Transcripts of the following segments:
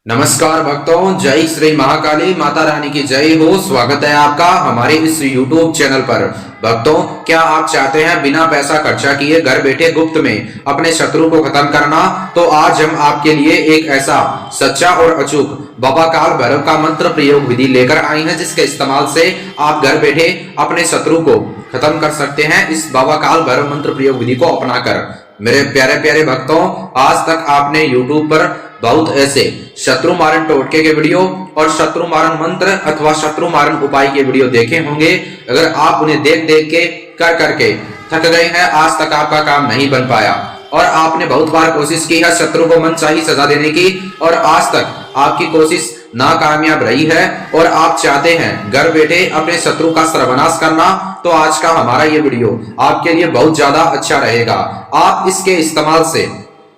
नमस्कार भक्तों, जय श्री महाकाली माता रानी की जय हो। स्वागत है आपका हमारे इस YouTube चैनल पर। भक्तों, क्या आप चाहते हैं बिना पैसा खर्चा किए घर बैठे गुप्त में अपने शत्रु को खत्म करना? तो आज हम आपके लिए एक ऐसा सच्चा और अचूक बाबा काल भैरव का मंत्र प्रयोग विधि लेकर आए हैं, जिसके इस्तेमाल से आप घर बैठे अपने शत्रु को खत्म कर सकते हैं इस बाबा काल भैरव मंत्र प्रयोग विधि को अपनाकर। मेरे प्यारे प्यारे भक्तों, आज तक आपने YouTube पर बहुत ऐसे शत्रु मारण टोटके के वीडियो और शत्रु मारण मंत्र अथवा शत्रु मारण उपाय के वीडियो देखे होंगे। अगर आप उन्हें देख देख के कर करके थक गए हैं, आज तक आपका काम नहीं बन पाया और आपने बहुत बार कोशिश की है शत्रु को मनचाही सजा देने की और आज तक आपकी कोशिश नाकामयाब रही है और आप चाहते हैं घर बैठे अपने शत्रु का सर्वनाश करना, तो आज का हमारा ये वीडियो आपके लिए बहुत ज्यादा अच्छा रहेगा। आप इसके इस्तेमाल से,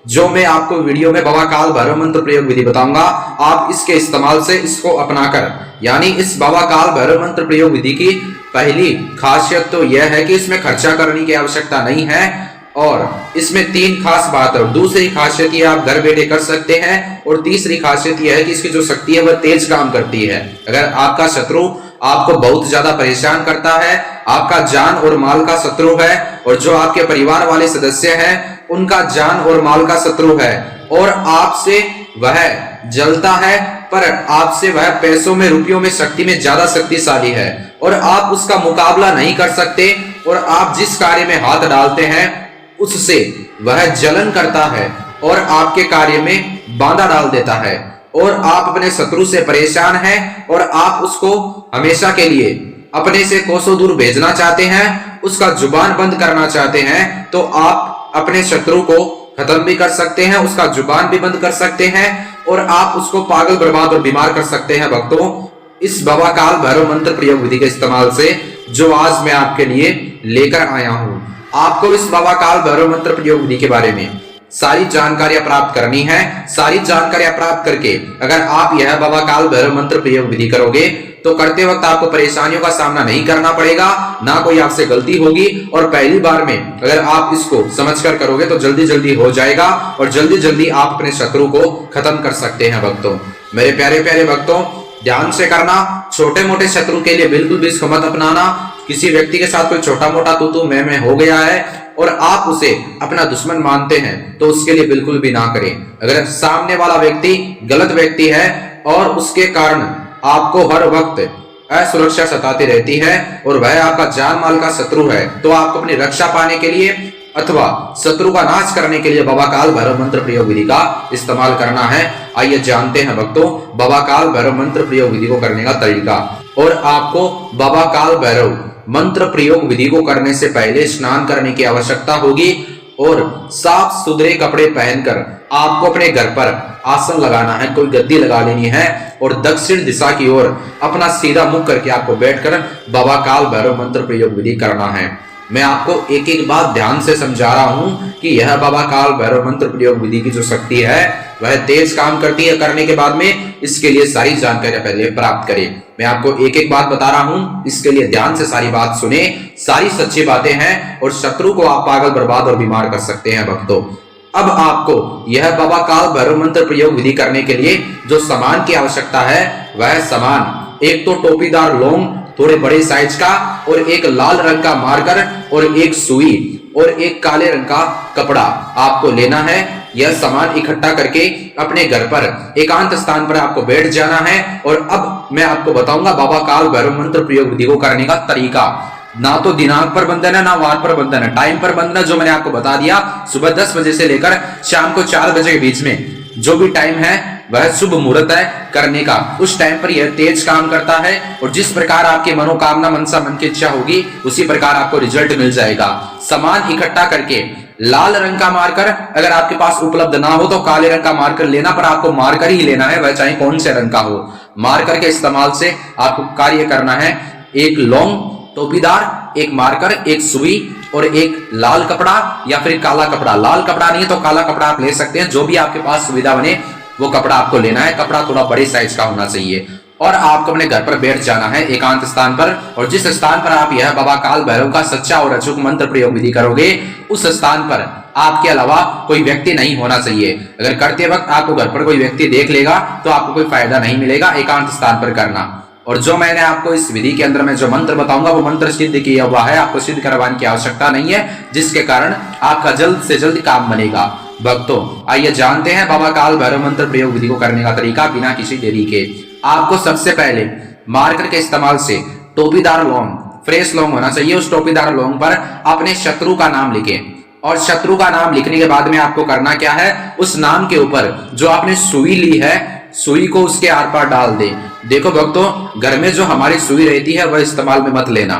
जो मैं आपको वीडियो में बाबा काल भैरव मंत्र प्रयोग विधि बताऊंगा, आप इसके इस्तेमाल से इसको अपनाकर, यानी इस बाबा काल भैरव मंत्र प्रयोग विधि की पहली खासियत तो यह है कि इसमें खर्चा करने की आवश्यकता नहीं है और इसमें तीन खास बात है। दूसरी खासियत ये आप घर बैठे कर सकते हैं और तीसरी खासियत यह है कि इसकी जो शक्ति है वह तेज काम करती है। अगर आपका शत्रु आपको बहुत ज्यादा परेशान करता है, आपका जान और माल का शत्रु है और जो आपके परिवार वाले सदस्य हैं उनका जान और माल का शत्रु है और आपसे वह जलता है, पर आपसे वह पैसों में, रुपयों में, शक्ति में ज्यादा शक्तिशाली है और आप उसका मुकाबला नहीं कर सकते और आप जिस कार्य में हाथ डालते हैं उससे वह जलन करता है और आपके कार्य में बाधा डाल देता है और आप अपने शत्रु से परेशान हैं और आप उसको हमेशा के लिए अपने से कोसों दूर भेजना चाहते हैं, उसका जुबान बंद करना चाहते हैं, तो आप अपने शत्रु को खत्म भी कर सकते हैं, उसका जुबान भी बंद कर सकते हैं और आप उसको पागल, बर्बाद और बीमार कर सकते हैं। भक्तों, इस बाबा काल भैरव मंत्र प्रयोग विधि के इस्तेमाल से जो आज मैं आपके लिए लेकर आया हूं, आपको इस बाबा काल भैरव मंत्र प्रयोग विधि के बारे में सारी जानकारियां प्राप्त करनी है। सारी जानकारियां प्राप्त करके अगर आप यह बाबा काल भैरव मंत्र प्रयोग विधि करोगे तो करते वक्त आपको परेशानियों का सामना नहीं करना पड़ेगा, ना कोई आपसे गलती होगी और पहली बार में अगर आप इसको समझकर करोगे तो जल्दी जल्दी हो जाएगा और जल्दी जल्दी आप अपने शत्रु को खत्म कर सकते हैं। भक्तों, मेरे प्यारे प्यारे भक्तों, ध्यान से करना। छोटे मोटे शत्रु के लिए बिल्कुल भी इसको मत अपनाना। किसी व्यक्ति के साथ कोई छोटा मोटा तू मैं हो गया है और आप उसे अपना दुश्मन मानते हैं तो उसके लिए बिल्कुल भी ना करें। अगर सामने वाला व्यक्ति गलत व्यक्ति है और उसके कारण आपको हर वक्त असुरक्षा सताती रहती है और वह आपका जान माल का शत्रु है, तो आपको अपनी रक्षा पाने के लिए अथवा शत्रु का नाश करने के लिए बाबा काल भैरव मंत्र प्रयोग विधि का इस्तेमाल करना है। आइए जानते हैं भक्तों बाबा काल भैरव मंत्र प्रयोग विधि को करने का तरीका। और आपको बाबा काल भैरव मंत्र प्रयोग विधि को करने से पहले स्नान करने की आवश्यकता होगी और साफ सुथरे कपड़े पहनकर आपको अपने घर पर आसन लगाना है, कोई गद्दी लगा लेनी है और दक्षिण दिशा की ओर अपना सीधा मुख करके आपको बैठकर बाबा काल भैरव मंत्र प्रयोग विधि करना है। मैं आपको एक एक बात ध्यान से समझा रहा हूं कि यह बाबा काल भैरव मंत्र प्रयोग विधि की जो शक्ति है वह तेज काम करती है। करने के बाद में इसके लिए सारी जानकारी पहले प्राप्त करें। मैं आपको एक एक बात बता रहा हूं, इसके लिए ध्यान से सारी बात सुने। सारी सच्ची बातें हैं और शत्रु को आप पागल, बर्बाद और बीमार कर सकते हैं। भक्तों, अब आपको यह बाबा काल भैरव मंत्र प्रयोग विधि करने के लिए जो सामान की आवश्यकता है वह सामान, एक तो टोपीदार लौंग थोड़े बड़े साइज का और एक लाल रंग का मार्कर और एक सुई और एक काले रंग का कपड़ा आपको लेना है। यह सामान इकट्ठा करके अपने घर पर एकांत स्थान पर आपको बैठ जाना है। और अब मैं आपको बताऊंगा बाबा काल भैरव मंत्र प्रयोग विधि को करने का तरीका। ना तो दिनांक पर बंधन है, ना वार पर बंधन है, टाइम पर बंधन है जो मैंने आपको बता दिया। सुबह 10 बजे से लेकर शाम को 4 बजे के बीच में जो भी टाइम है वह शुभ मुहूर्त है करने का। उस टाइम पर यह तेज काम करता है और जिस प्रकार आपकी मनोकामना, मनसा, मन की इच्छा होगी उसी प्रकार आपको रिजल्ट मिल जाएगा। सामान इकट्ठा करके लाल रंग का मार्कर अगर आपके पास उपलब्ध ना हो तो काले रंग का मार्कर लेना, पर आपको मार्कर ही लेना है, वह चाहे कौन से रंग का हो। मार्कर के इस्तेमाल से आपको कार्य करना है। एक लौंग, टोपीदार, एक मार्कर, एक सुई और एक लाल कपड़ा या फिर काला कपड़ा। लाल कपड़ा नहीं है तो काला कपड़ा आप ले सकते हैं, जो भी आपके पास सुविधा बने वो कपड़ा आपको लेना है। कपड़ा थोड़ा बड़े साइज का होना चाहिए और आपको अपने घर पर बैठ जाना है एकांत स्थान पर। और जिस स्थान पर आप यह बाबा काल भैरव का सच्चा और अचूक मंत्र प्रयोग विधि करोगे उस स्थान पर आपके अलावा कोई व्यक्ति नहीं होना चाहिए। अगर करते वक्त आपको घर पर कोई व्यक्ति देख लेगा तो आपको कोई फायदा नहीं मिलेगा। एकांत स्थान पर करना। और जो मैंने आपको इस विधि के अंदर में जो मंत्र बताऊंगा वो मंत्र सिद्ध किया हुआ है, आपको सिद्ध करवाने की आवश्यकता नहीं है, जिसके कारण आपका जल्द से जल्द काम बनेगा। भक्तों आइए जानते हैं बाबा काल भैरव मंत्र प्रयोग विधि को करने का तरीका बिना किसी देरी के। आपको सबसे पहले मार्कर के इस्तेमाल से टोपीदार लौंग, फ्रेश लौंग होना चाहिए, उस टोपीदार लौंग पर अपने शत्रु का नाम लिखें। और शत्रु का नाम लिखने के बाद में आपको करना क्या है, उस नाम के ऊपर जो आपने सुई ली है, सुई को उसके आर पार डाल दे। देखो भक्तों, घर में जो हमारी सुई रहती है वह इस्तेमाल में मत लेना।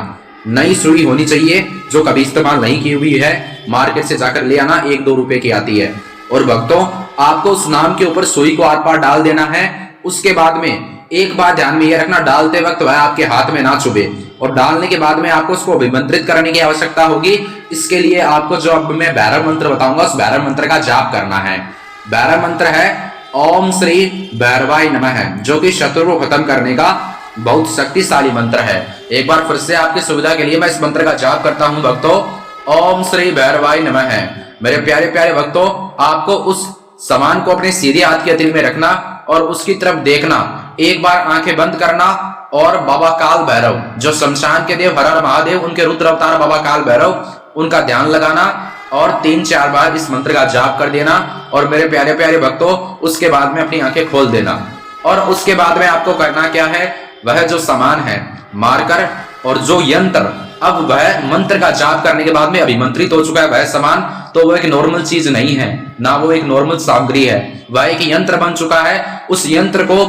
नई सुई होनी चाहिए जो कभी इस्तेमाल नहीं की हुई है, मार्केट से जाकर ले आना, 1-2 रुपए की आती है। और भक्तों आपको उस नाम के ऊपर सुई को आर पार डाल देना है। उसके बाद में एक बात ध्यान में यह रखना, डालते वक्त वह आपके हाथ में ना चुभे। और डालने के बाद में आपको उसको अभिमंत्रित करने की आवश्यकता होगी। इसके लिए आपको जो अब मैं भैरव मंत्र बताऊंगा उस भैरव मंत्र का जाप करना है। भैरव मंत्र है ओम श्री भैरवाय नमः, जो कि शत्रु को खत्म करने का बहुत शक्तिशाली मंत्र है। एक बार फिर से आपकी सुविधा के लिए मैं इस मंत्र का जाप करता हूं भक्तों। ओम श्री भैरवाय नमः। मेरे प्यारे प्यारे भक्तों, आपको उस सामान को अपने सीधे हाथ के हथेली में रखना और उसकी तरफ देखना। एक बार आंखें बंद करना और बाबा काल भैरव, जो शमशान के देव हर हर महादेव, उनके रुद्र अवतार बाबा काल भैरव, उनका ध्यान लगाना और 3-4 बार इस मंत्र का जाप कर देना। और मेरे प्यारे प्यारे भक्तों, उसके बाद में अपनी आंखें खोल देना। और उसके बाद में आपको करना क्या है, वह जो सामान है, मार्कर और जो यंत्र, अब वह मंत्र का जाप करने के बाद में अभिमंत्रित हो चुका है वह सामान, तो वह एक नॉर्मल चीज नहीं है, ना वो एक नॉर्मल सामग्री है, वह एक यंत्र बन चुका है। उस यंत्र को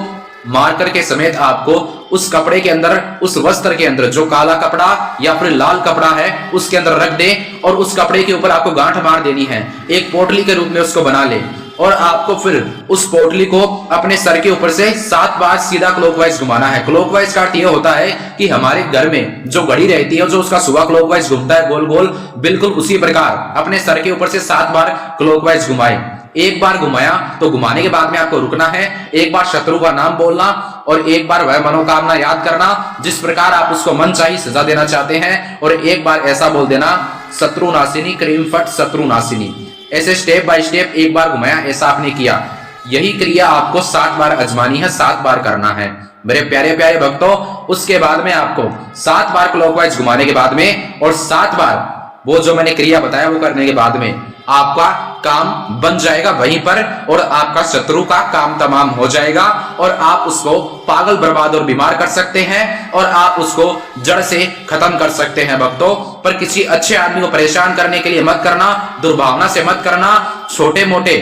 मार्कर के समेत आपको उस कपड़े के अंदर, उस वस्त्र के अंदर, जो काला कपड़ा या फिर लाल कपड़ा है उसके अंदर रख दे और उस कपड़े के ऊपर आपको गांठ मार देनी है। एक पोटली के रूप में उसको बना ले और आपको फिर उस पोटली को अपने सर के ऊपर से 7 बार सीधा क्लॉकवाइज घुमाना है। क्लॉकवाइज का अर्थ यह होता है कि हमारे घर में जो घड़ी रहती है, जो उसका सुबह क्लॉकवाइज घूमता है गोल गोल, बिल्कुल उसी प्रकार अपने सर के ऊपर से 7 बार क्लॉकवाइज घुमाए। एक बार घुमाया तो घुमाने के बाद में आपको रुकना है, एक बार शत्रु का नाम बोलना और एक बार वह मनोकामना याद करना जिस प्रकार आप उसको मनचाही सजा देना चाहते हैं, और एक बार ऐसा बोल देना, शत्रु नाशिनी क्रीम फट शत्रु नाशिनी। ऐसे स्टेप बाय स्टेप एक बार घुमाया, ऐसा आपने किया। यही क्रिया आपको 7 बार आजमानी है, 7 बार करना है मेरे प्यारे प्यारे भक्तों। उसके बाद में आपको 7 बार क्लॉकवाइज घुमाने के बाद में और 7 बार वो जो मैंने क्रिया बताया वो करने के बाद में आपका काम बन जाएगा वहीं पर, और आपका शत्रु का काम तमाम हो जाएगा और आप उसको पागल, बर्बाद और बीमार कर सकते हैं और आप उसको जड़ से खत्म कर सकते हैं भक्तों। पर किसी अच्छे आदमी को परेशान करने के लिए मत करना, दुर्भावना से मत करना। छोटे मोटे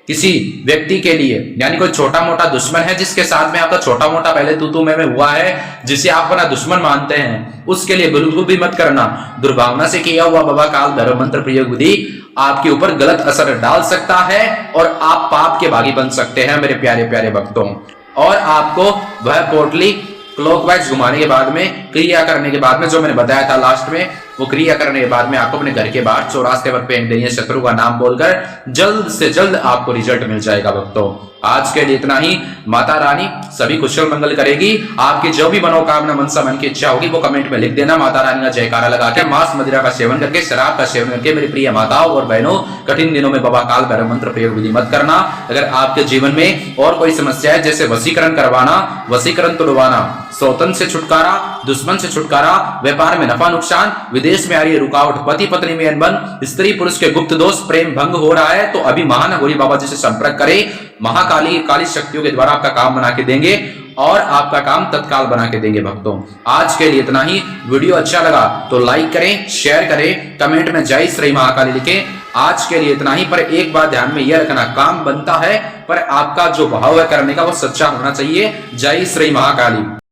किसी व्यक्ति के लिए, यानी कोई छोटा मोटा दुश्मन है जिसके साथ में आपका छोटा मोटा पहले तू में हुआ है, जिसे आप अपना दुश्मन मानते हैं, उसके लिए बिल्कुल भी मत करना। दुर्भावना से किया हुआ बाबा काल भैरव मंत्र प्रयोग विधि आपके ऊपर गलत असर डाल सकता है और आप पाप के भागी बन सकते हैं मेरे प्यारे प्यारे भक्तों। और आपको वह पोटली क्लॉकवाइज घुमाने के बाद में, क्रिया करने के बाद में, जो मैंने बताया था लास्ट में, वो क्रिया करने के बाद में आपको अपने घर के बाहर चौरास्ते पर फेंक देनी है शत्रु का नाम बोलकर। जल्द से जल्द आपको रिजल्ट मिल जाएगा भक्तों। आज के लिए इतना ही। माता रानी सभी कुशल मंगल करेगी। आपकी जो भी मनोकामना, मनसा, मन की इच्छा होगी वो कमेंट में लिख देना। माता रानी का जयकारा लगा के, मांस मदिरा का सेवन करके, शराब का सेवन करके मेरी प्रिय माताओं और बहनों, कठिन दिनों में बाबा काल भैरव मंत्र प्रयोग विधि मत करना। अगर आपके जीवन में और कोई समस्या है, जैसे वशीकरण करवाना, वशीकरण तोड़वाना, सौतन से छुटकारा, दुश्मन से छुटकारा, व्यापार में नफा नुकसान, विदेश में आ रही रुकावट, पति पत्नी में अनबन, स्त्री पुरुष के गुप्त दोष, प्रेम भंग हो रहा है, तो अभी महानगौरी बाबा जी से संपर्क करें। महाकाली, काली शक्तियों के द्वारा आपका काम बना के देंगे और आपका काम तत्काल बना के देंगे भक्तों। आज के लिए इतना ही। वीडियो अच्छा लगा तो लाइक करें, शेयर करें, कमेंट में जय श्री महाकाली लिखें। आज के लिए इतना ही। पर एक बात ध्यान में यह रखना, काम बनता है पर आपका जो भाव है करने का वो सच्चा होना चाहिए। जय श्री महाकाली।